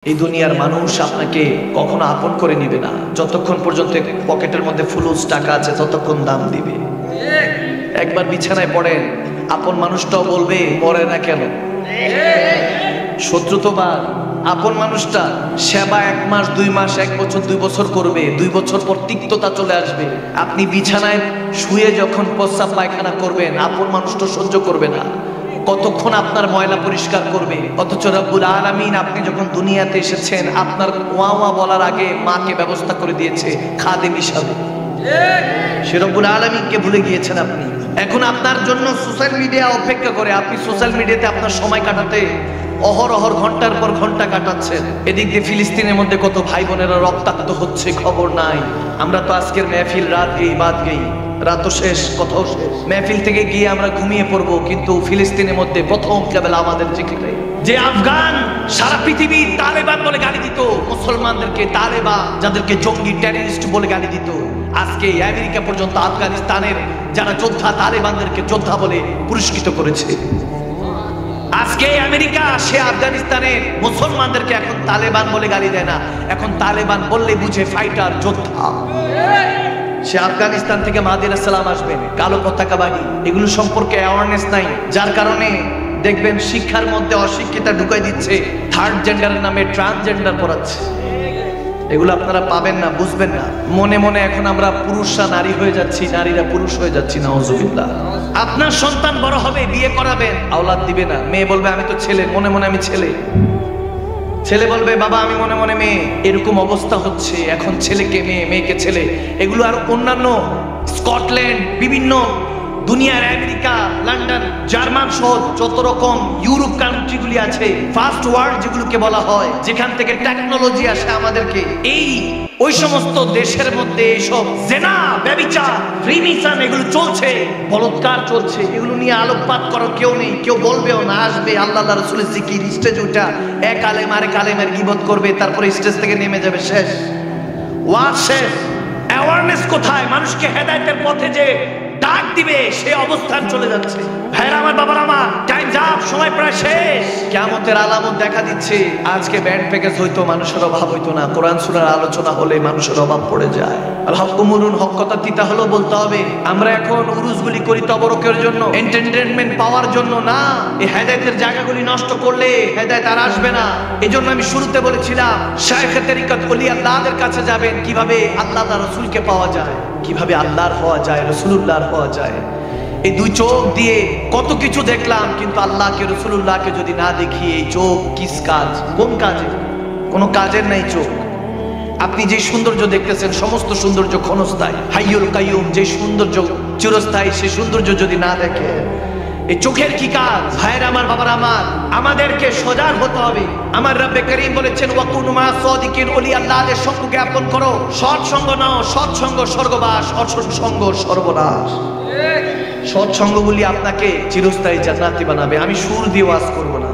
এই দুনিয়ার মানুষ আপনাকে কখনো আপন করে নিবে না যতক্ষণ পর্যন্ত পকেটের মধ্যে ফুলুস টাকা আছে ততক্ষণ দাম দিবে। একবার বিছানায় পড়েন, আপন মানুষটাও বলবে পড়ে না কেন। শত্রু তো বা আপন মানুষটা সেবা 1 মাস 2 মাস 1 বছর 2 বছর করবে, 2 বছর পর তিক্ততা চলে আসবে। আপনি বিছানায় শুয়ে যখন প্রস্রাব পায়খানা করবেন, আপন মানুষটা সহ্য করবে না, কতক্ষণ আপনার ময়লা পরিষ্কার করবে। অথচ রব্বুল আলামিন আপনি যখন দুনিয়াতে এসেছেন আপনার ওয়া ওয়া বলার আগে মাকে ব্যবস্থা করে দিয়েছে খাদেম হিসাবে। সে রব্বুল আলামিনকে ভুলে গিয়েছেন আপনি। এখন আপনার জন্য সোশ্যাল মিডিয়া অপেক্ষা করে, আপনি সোশ্যাল মিডিয়াতে আপনার সময় কাটাতে অহরহর ঘন্টার পর ঘন্টা কাটাচ্ছেন। এদিক দিয়ে ফিলিস্তিনের মধ্যে কত ভাই বোনেরা রক্তাক্ত হচ্ছে, খবর নাই। আমরা তো আজকের মেহফিল রাত গেই বাদ গেই, রাত শেষ, কথাও শেষ। মেহফিল থেকে গিয়ে আমরা ঘুমিয়ে পড়বো, কিন্তু ফিলিস্তিনের মধ্যে প্রথম কেবল আমাদের যেখানে যে আফগান সারা পৃথিবী তালেবান বলে গালি দিত, মুসলমানদেরকে তালেবান, যাদেরকে জঙ্গি টেররিস্ট বলে গালি দিত, আজকে আমেরিকা পর্যন্ত আফগানিস্তানের যারা যোদ্ধা তালেবানদেরকে যোদ্ধা বলে পুরস্কৃত করেছে। আজকে আমেরিকা সে আফগানিস্তানের মুসলমানদেরকে এখন তালেবান বলে গালি দেয় না, এখন তালেবান বললে বুঝে ফাইটার, যোদ্ধা। সে আফগানিস্তান থেকে মাহাদি আলাইহিস সালাম আসবেন, কালো পতাকাবাহী, এগুলো সম্পর্কে অ্যাওয়ারনেস নাই, যার কারণে দেখবেন শিক্ষার মধ্যে অশিক্ষিতা ঢুকাই দিচ্ছে, থার্ড জেন্ডারের নামে ট্রান্সজেন্ডার পড়াচ্ছে। এগুলো আপনারা পাবেন না, বুঝবেন না। মনে মনে এখন আমরা পুরুষরা নারী হয়ে যাচ্ছি, নারীরা পুরুষ হয়ে যাচ্ছি, নাউজুবিল্লাহ। আপনার সন্তান বড় হবে, বিয়ে করাবেন, আওলাদ দিবে না, মেয়ে বলবে আমি তো ছেলে, মনে মনে আমি ছেলে। ছেলে বলবে বাবা আমি মনে মনে মেয়ে। এরকম অবস্থা হচ্ছে এখন, ছেলেকে মেয়ে, মেয়েকে ছেলে। এগুলো আর অন্যান্য স্কটল্যান্ড, বিভিন্ন দুনিয়ার আমেরিকা, লন্ডন, জার্মান সহ যত রকম ইউরোপ কান্ট্রিগুলি আছে, ফার্স্ট ওয়ার্ল্ড যেগুলোকে বলা হয়, যেখান থেকে টেকনোলজি আসে আমাদেরকে, এই ওই সমস্ত দেশের মধ্যে এইসব জেনা, ব্যভিচার, ফ্রিমিশন এগুলো চলছে, বলৎকার চলছে। এগুলো নিয়ে আলোকপাত করার কেউ নেই, কেউ বলবেও না। আসবে আল্লাহ রাসূলের জিকির, স্টেজে উঠা এক আলেম আরেক আলেমের গীবত করবে, তারপরে স্টেজ থেকে নেমে যাবে, শেষ, ওয়াজ শেষ। অ্যাওয়ারনেস কোথায়? মানুষকে হেদায়েতের পথে যে ডাক দিবে সে অবস্থান চলে যাচ্ছে। ভাইরা আমার, বাবার আমার, টাইম যাব, সময় প্রায় শেষ। কিয়ামতের আলামত দেখা দিচ্ছে। আজকে ব্যান্ড প্যাকেজ হইতো মানুষের অভাব হইতো না, কোরআন সূরার আলোচনা হলে মানুষের অভাব পড়ে যায়। আল হকুমুরুন, হক কথা তিতা হলো বলতে হবে। আমরা এখন উরুসগুলি করি তবরকের জন্য, এন্টারটেইনমেন্ট পাওয়ার জন্য না। এই হেদায়েতের জায়গাগুলি নষ্ট করলে হেদায়েত আর আসবে না। এজন্য আমি শুরুতে বলেছিলাম শায়েখে তরিকত ওলি আল্লাহদের কাছে যাবেন, কিভাবে আল্লাহ তাআলা রাসূলকে পাওয়া যায়, কিভাবে আল্লাহর হওয়া যায়, রাসূলুল্লাহর হওয়া যায়। এই দুই চোখ দিয়ে কত কিছু দেখলাম, কিন্তু আল্লাহকে, রাসূলুল্লাহকে যদি না দেখি, এই চোখ কিস কাজ, কোন কাজে? কোনো কাজের নাই চোখ। আপনি যে সৌন্দর্য দেখতেছেন সমস্ত সৌন্দর্য ক্ষণস্থায়ী। হাইয়ুল কাইয়ুম যে সৌন্দর্য চিরস্থায়ী, সেই সৌন্দর্য যদি না দেখে এই চোখের কি কাজ? ভাইরা আমার, বাবার আমার, আমাদেরকে সজাগ হতে হবে। আমার রব্বে করিম বলেছেন ওয়াকুনু মা সাদিকিন, ওলি আল্লাহদের সঙ্গ জ্ঞাপন করো। সৎসঙ্গ নাও, সৎসঙ্গ স্বর্গবাস, অসৎসঙ্গ সর্বনাশ। সৎসঙ্গগুলি আপনাকে চিরস্থায়ী জান্নাতি বানাবে। আমি সুর দিয়ে ওয়াজ করব না,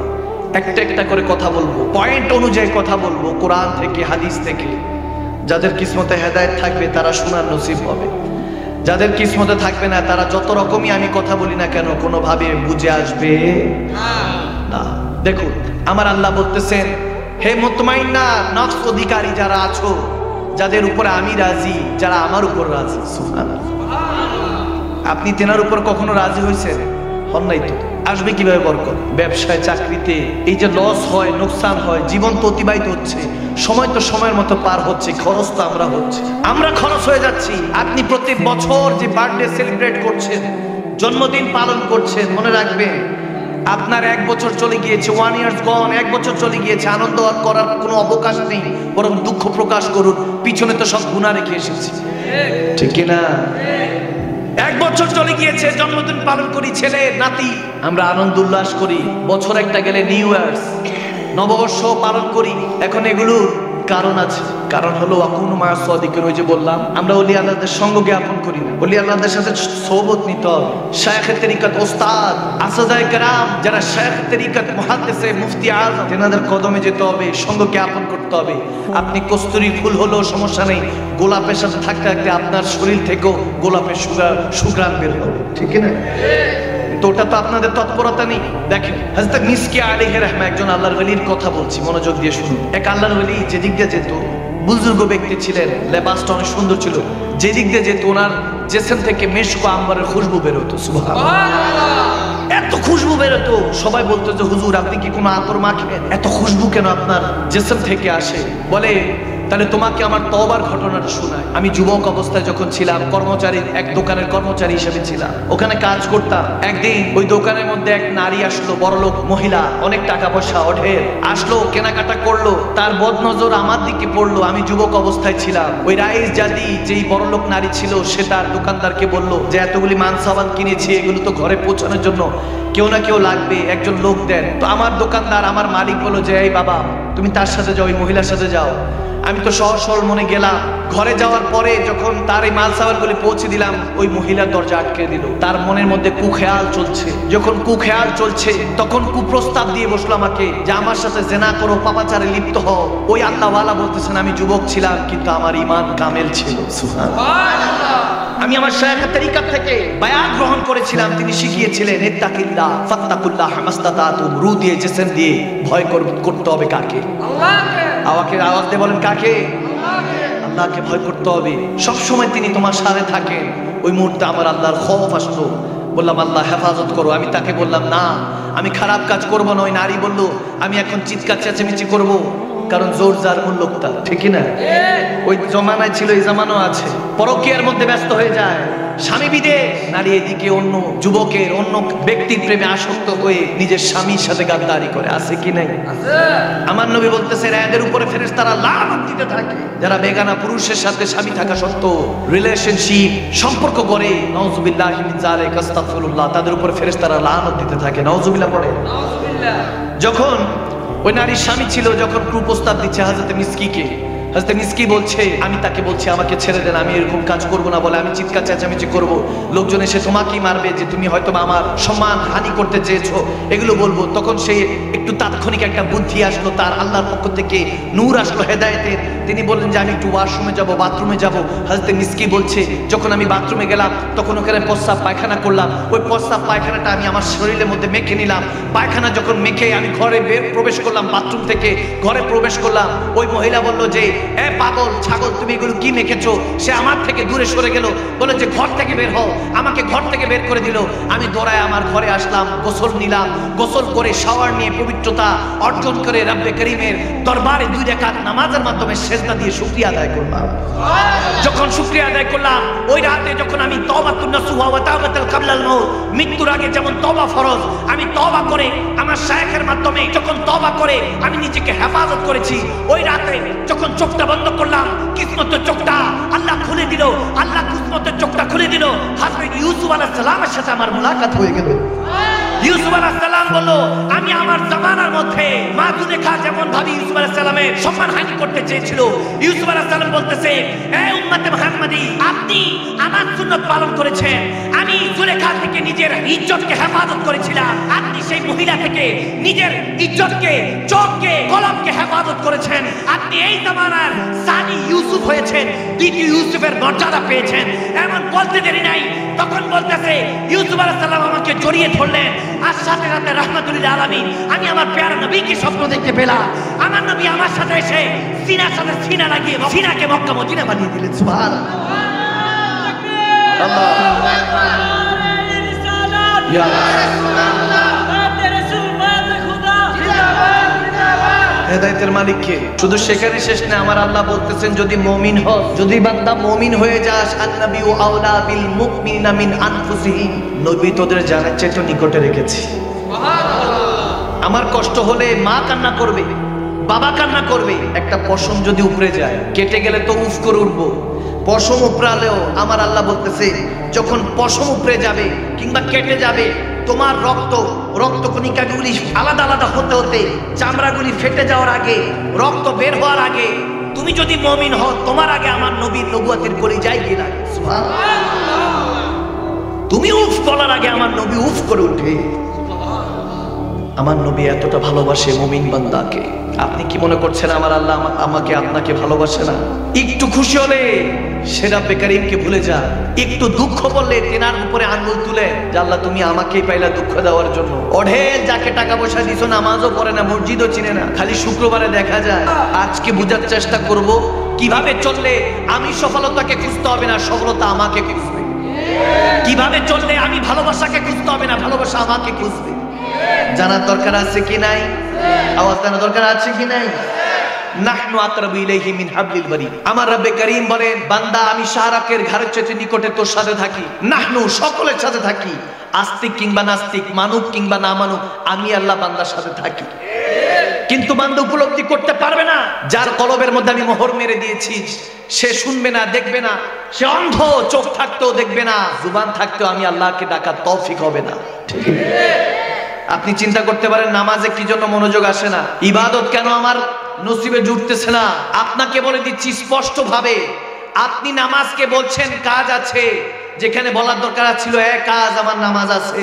একটা একটা করে কথা বলবো, পয়েন্ট অনুযায়ী কথা বলবো, কোরআন থেকে, হাদিস থেকে। যাদের কিসমতে হেদায়েত থাকবে তারা শোনার নসিব হবে, যাদের কিসমতে থাকবে না তারা যত রকমই আমি কথা বলি না কেন কোনোভাবে বুঝে আসবে না। দেখুন আমার আল্লাহ বলতেছেন, হে মুতমাইন্না নফস অধিকারী যারা আছো, যাদের উপরে আমি রাজি, যারা আমার উপর রাজি। সুবহানাল্লাহ। আপনি তেনার উপর কখনো রাজি হয়েছেন? হন নাই তো। আসবে কিভাবে বরকত? ব্যবসায়, চাকরিতে এই যে লস হয়, নোকসান হয়, জীবন তো অতিবাহিত হচ্ছে, সময় তো সময়ের মতো পার হচ্ছে, খরচ তো আমরা হচ্ছে, আমরা খরচ হয়ে যাচ্ছি। আপনি প্রতি বছর যে বার্থডে সেলিব্রেট করছেন, জন্মদিন পালন করছেন, মনে রাখবেন আপনার 1 বছর চলে গিয়েছে, 1 year gone, 1 বছর চলে গিয়েছে। আনন্দ করার কোনো অবকাশ নেই, বরং দুঃখ প্রকাশ করুন, পিছনে তো সব গুনাহ রেখে এসেছি, ঠিক কিনা? 1 বছর চলে গিয়েছে, জন্মদিন পালন করি, ছেলে নাতি, আমরা আনন্দ উল্লাস করি। বছর একটা গেলে নিউ ইয়ার্স, নববর্ষ পালন করি। এখন এগুলোর কারণ আছে, কারণ হলো ওয়াকুনু মা সাদিকিন। ওই যে বললাম আমরা ওলি আল্লাহদের সঙ্গ জ্ঞাপন করি না, ওলি আল্লাহদের সাথে সোহবত নিতে হবে। শায়েখে তরিকত, ওস্তাদ, আসাদায়ে কেরাম, যারা শায়েখে তরিকত, মুহাদ্দিসে, মুফতি আযম, তেনাদের কদমে যেতে হবে, সঙ্গ জ্ঞাপন করতে হবে। আপনি কস্তুরী ফুল হলেও সমস্যা নেই, গোলাপের সাথে থাকতে থাকতে আপনার শরীর থেকেও গোলাপের সুঘ্রাণ বের হবে, ঠিক না? তো ওটা তো আপনাদের তৎপরতা নেই। দেখেন হযরত মিসকি আলাইহির রাহমা একজন আল্লাহর ওলির কথা বলছি, মনোযোগ দিয়ে শুনুন। এক আল্লাহর ওলি যেদিক দিয়ে যেত, বুজুর্গ ব্যক্তি ছিলেন, লেবাসটা অনেক সুন্দর ছিল, যেদিক দিয়ে যেত ওনার জেসম থেকে মেশক আম্বরের খুশবু বের হতো। সুবহানাল্লাহ, এত খুশবু বেরোতো, সবাই বলতো যে হুজুর আপনি কি কোনো আতর মাখেন, এত খুশবু কেন আপনার জেসম থেকে আসে? বলে তাহলে তোমাকে আমার তওবার ঘটনাটা শোনায়। আমি যুবক অবস্থায় যখন ছিলাম, কর্মচারী, এক দোকানের কর্মচারী হিসেবে ছিলাম, ওখানে কাজ করতাম। একদিন ওই দোকানের মধ্যে এক নারী আসলো, বড়লোক মহিলা, অনেক টাকা পয়সা অঢের, আসলো, কেনাকাটা করলো, তার বদনজর আমার দিকে পড়লো। আমি যুবক অবস্থায় ছিলাম। ওই রাইস জাদি যেই বড়লোক নারী ছিল, সে তার দোকানদারকে বলল যে এতগুলি মান সাবান কিনেছি, এগুলো তো ঘরে পৌঁছানোর জন্য কেউ না কেউ লাগবে, একজন লোক দেন। তো আমার দোকানদার, আমার মালিক বলল যে এই বাবা তুমি তার সাথে যাও, ওই মহিলার সাথে যাও। আমি তো সহজ সরল মনে গেলাম। ঘরে যাওয়ার পরে যখন তার এই মাল সাবানগুলি পৌঁছে দিলাম, ওই মহিলার দরজা আটকে দিল। তার মনের মধ্যে কুখেয়াল চলছে। যখন কুখেয়াল চলছে, তখন কুপ্রস্তাব দিয়ে বসলো আমাকে যে আমার সাথে জেনা করো, পাপাচারে লিপ্ত হও। ওই আল্লাহওয়ালা বলতেছেন আমি যুবক ছিলাম, কিন্তু আমার ঈমান কামেল ছিল। সুবহানাল্লাহ, আমি আমার শায়খের তরিকা থেকে বায়াত গ্রহণ করেছিলাম। তিনি শিখিয়েছিলেন ইত্তাকিল্লাহ ফাত্তাকুল্লাহ মাস্তাতাতুম, রু দিয়ে জিসম দিয়ে ভয় করতে হবে কাকে? আল্লাহকে। আওয়াজ দিয়ে বলেন কাকে? আল্লাহকে। আল্লাহকে ভয় করতে হবে। সব সময় তিনি তোমার সাথে থাকেন। ওই মুহূর্তে আমার আল্লাহর খৌফ আসলো। বললাম আল্লাহ হেফাজত করো। আমি তাকে বললাম না আমি খারাপ কাজ করবো না। ওই নারী বলল আমি এখন চিৎকার চেঁচামেচি করবো, কারণ জোর যার মূল্যতা, ঠিক না? ওই জমানায় ছিল, এই জামানাও আছে। পরকীয়ার মধ্যে ব্যস্ত হয়ে যায়, স্বামী বিদেশ, নারী এদিকে অন্য যুবকের, অন্য ব্যক্তির প্রেমে আসক্ত হয়ে নিজের স্বামীর সাথে গাদ্দারি করে। আছে কি নাই? আমার নবী বলতেছে এদের উপরে ফেরেশতারা লানত দিতে থাকে যারা বেগানা পুরুষের সাথে স্বামী থাকা সত্ত্বেও রিলেশনশিপ সম্পর্ক করে। নাউযুবিল্লাহি মিন যালিক, আস্তাগফিরুল্লাহ। তাদের উপরে ফেরেশতারা লানত দিতে থাকে। নাউযুবিল্লাহ পড়ে। নাউযুবিল্লাহ। যখন ওই নারীর স্বামী ছিল, যখন কুপ্রস্তাব দিচ্ছে হযরত মিসকিকে, হযরত মিসকি বলছে, আমি তাকে বলছি আমাকে ছেড়ে দেন, আমি এরকম কাজ করবো না। বলে আমি চিৎকার চেঁচামেচি করবো, লোকজন এসে তোমাকেই মারবে, যে তুমি হয়তো আমার সম্মান হানি করতে চেয়েছো, এগুলো বলবো। তখন সে একটু তাৎক্ষণিক একটা বুদ্ধি আসলো, তার আল্লাহর পক্ষ থেকে নূর আসলো হেদায়েতের। তিনি বললেন যে আমি একটু ওয়াশরুমে যাব, বাথরুমে যাব। হযরত মিসকি বলছে যখন আমি বাথরুমে গেলাম, তখন ওখানে প্রস্রাব পায়খানা করলাম। ওই প্রস্রাব পায়খানাটা আমি আমার শরীরের মধ্যে মেখে নিলাম। পায়খানা যখন মেখে আমি ঘরে প্রবেশ করলাম, বাথরুম থেকে ঘরে প্রবেশ করলাম, ওই মহিলা বলল যে এ পাগল ছাগল তুমি এগুলো কি মেখেছো? সে আমার থেকে দূরে সরে গেল, বলে যে ঘর থেকে বের হও। আমাকে ঘর থেকে বের করে দিল। আমি দৌড়ায় আমার ঘরে আসলাম, গোসল নিলাম। গোসল করে শাওয়ার নিয়ে পবিত্রতা অর্জন করে রব্বে করিমের দরবারে 2 রাকাত নামাজের মাধ্যমে সেজদা দিয়ে শুকরিয়া আদায় করলাম। যখন শুকরিয়া আদায় করলাম, ওই রাতে যখন আমি তওবাতুন নাসুহা ওয়া তাওবাতুল কাবলাল মাউত, মৃত্যুর আগে যেমন তওবা ফরজ, আমি তওবা করে আমার শায়েখের মাধ্যমে যখন তওবা করে আমি নিজেকে হেফাজত করেছি। ওই রাতে যখন চোখটা বন্ধ করলাম, কিসমতের চোখটা আল্লাহ খুলে দিল। আল্লাহ কিসমতের চোখটা খুলে দিল। হযরত ইউসুফ আলাইহিস সালামের সাথে আমার মুলাকাত হয়ে গেল। ইউসুফ আলাইহিস সালাম বলল আমি আমার জামানার মধ্যে মা জুলেখা যেমন ভাবে ইউসুফ আলাইহিস সালামের সম্মান হানি করতে চেয়েছিল, ইউসুফ আলাইহিস সালাম বলতেছে এ উম্মতে মুহাম্মাদি, আপনি আমার সুন্নাত পালন করেছেন। আমি জুলেখা থেকে নিজের ইজ্জতকে হেফাজত করেছিলাম, আপনি সেই মহিলা থেকে নিজের ইজ্জতকে, চোখকে, কলমকে হেফাজত করেছেন। আপনি এই জামানার সানি ইউসুফ হয়েছেন, দ্বিতীয় ইউসুফের মর্যাদা পেয়েছেন। এমন বলতে দেরি নাই, তখন বলতেছে ইউসুফ আলাইহিস সালাম আমাকে জড়িয়ে ধরলেন। আর সাথে সাথে রাহমাতুল আলামিন, আমি আমার প্যারা নবীকে স্বপ্ন দেখতে পেলাম। আমার নবী আমার সাথে এসে সিনার সাথে সিনা লাগিয়ে সিনাকে মক্কা মদিনা বানিয়ে দিলেন। সুবহানাল্লাহ, আল্লাহু আকবার, ইয়া রাসূলুল্লাহ, হেদায়েতের মালিক কে? শুধু সেখানে শেষ না, আমার আল্লাহ বলতেছেন যদি মুমিন হস, যদি বান্দা মুমিন হয়ে যাস, আন-নাবিয়্যু আওলা বিল মুমিনিনা মিন আনফুসিহিম, নবী তোদের জানের চেয়ে নিকটে রেখেছি। সুবহানাল্লাহ। আমার কষ্ট হলে মা কান্না করবে, বাবা কান্না করবে। একটা পশম যদি উপড়ে যায়, কেটে গেলে তো উফ করে উঠবো। পশম উপড়ালেও আমার আল্লাহ বলতেছে যখন পশম উপড়ে যাবে কিংবা কেটে যাবে, তোমার রক্তকণিকাগুলি আলাদা আলাদা হতে হতে চামড়াগুলি ফেটে যাওয়ার আগে, রক্ত বের হওয়ার আগে, তুমি যদি মুমিন হও, তোমার আগে আমার নবীর নবুয়তের কলিজায় গিয়ে লাগে। সুবহানাল্লাহ। তুমি উফ বলার আগে আমার নবী উফ করে ওঠে। আমার নবী এতটা ভালোবাসে মুমিন বান্দাকে, আপনি কি মনে করছেন আমার আল্লাহ আমাকে আপনাকে ভালোবাসে না? একটু খুশি হলে সে রব্বে কারীমকে ভুলে যা, একটু দুঃখ করলে তেনার উপরে আঙ্গুল তুলে যে আল্লাহ তুমি আমাকেই পাইলা দুঃখ দেওয়ার জন্য। অঢেল যাকে টাকা পয়সা দিছো, নামাজও পড়ে না, মসজিদও চিনে না, খালি শুক্রবারে দেখা যায়। আজকে বোঝার চেষ্টা করব কিভাবে চললে আমি সফলতাকে খুঁজতে হবে না, সফলতা আমাকে খুঁজবে। কিভাবে চললে আমি ভালোবাসাকে খুঁজতে হবে না, ভালোবাসা আমাকে খুঁজবে। জানার দরকার আছে কি নাই? আওয়াজ জানার দরকার আছে কি নাই? নাহনু আকরাবু ইলাইহি মিন হাবলিল বারীদ। আমার রব্বে কারীম বলেন, বান্দা আমি শাহরাকের ঘাড়ের চেয়ে নিকটে তোর সাথে থাকি। নাহনু সকলের সাথে থাকি, আস্তিক কিংবা নাস্তিক, মানুক কিংবা না মানুক, আমি আল্লাহ বান্দার সাথে থাকি। কিন্তু বান্দা উপলব্ধি করতে পারবে না। যার কলবের মধ্যে আমি মোহর মেরে দিয়েছি সে শুনবে না, দেখবে না, সে অন্ধ, চোখ থাকতেও দেখবে না, জুবান থাকতেও আমি আল্লাহকে ডাকার তৌফিক হবে না। ঠিক? আপনি চিন্তা করতে পারেন নামাজে কি জন্য মনোযোগ আসে না, ইবাদত কেন আমার নসিবে জুটতেছে না। আপনাকে বলে দিচ্ছি স্পষ্ট ভাবে, আপনি নামাজকে বলছেন কাজ আছে, যেখানে বলার দরকার ছিল কাজ আমার নামাজ আছে,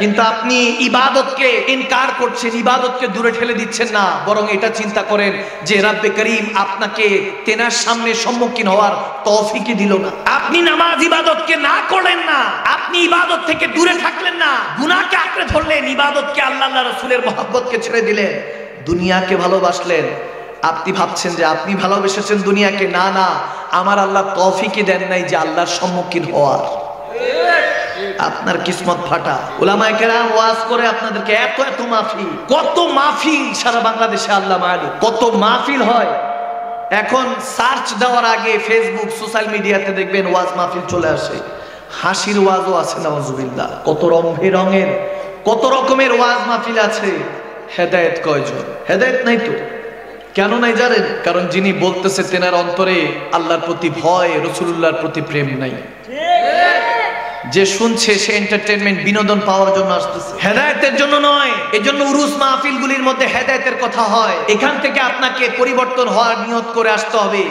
কিন্তু আপনি ইবাদতকে ইনকার করছেন, ইবাদতকে দূরে ঠেলে দিচ্ছেন না, বরং এটা চিন্তা করেন যে রব্বে করিম আপনাকে তেনার সামনে সম্মুখীন হওয়ার তৌফিকই দিল না। আপনি নামাজ ইবাদতকে না করলেন না, আপনি ইবাদত থেকে দূরে থাকলেন না, গুনাহকে আঁকড়ে ধরলেন, ইবাদতকে আল্লাহ রাসূলের মহব্বতকে ছেড়ে দিলেন, দুনিয়াকে ভালোবাসলেন। আপনি ভাবছেন যে আপনি ভালোবেসেছেন দুনিয়াকে, না না, আমার আল্লাহ তৌফিকই দেন নাই যে আল্লাহর সম্মুখীন হওয়ার। আপনার কিসমত ফাটা। উলামায়ে কেরাম ওয়াজ করে আপনাদেরকে এত এত মাহফিল, কত মাহফিল সারা বাংলাদেশে আল্লাহ মালিক, কত মাহফিল হয়। এখন সার্চ দেওয়ার আগে ফেসবুক সোশ্যাল মিডিয়াতে দেখবেন ওয়াজ মাহফিল চলে আসে, হাসির ওয়াজও আছে নাউজুবিল্লাহ, কত রঙের কত রকমের ওয়াজ মাহফিল আছে। হেদায়েত কয়জন? হেদায়েত নাই তো। কেন নাই জানেন? কারণ যিনি বলতেছে তেনার অন্তরে আল্লাহর প্রতি ভয়, রাসূলুল্লাহর প্রতি প্রেম নাই। যে শুনছে সে এন্টারটেইনমেন্ট, বিনোদন পাওয়ার জন্য আসতেছে, হেদায়েতের জন্য নয়। এজন্য উরুস মাহফিলগুলির মধ্যে হেদায়েতের কথা হয়। এখান থেকে আপনাকে পরিবর্তন হওয়ার নিয়ত করে আসতে হবে।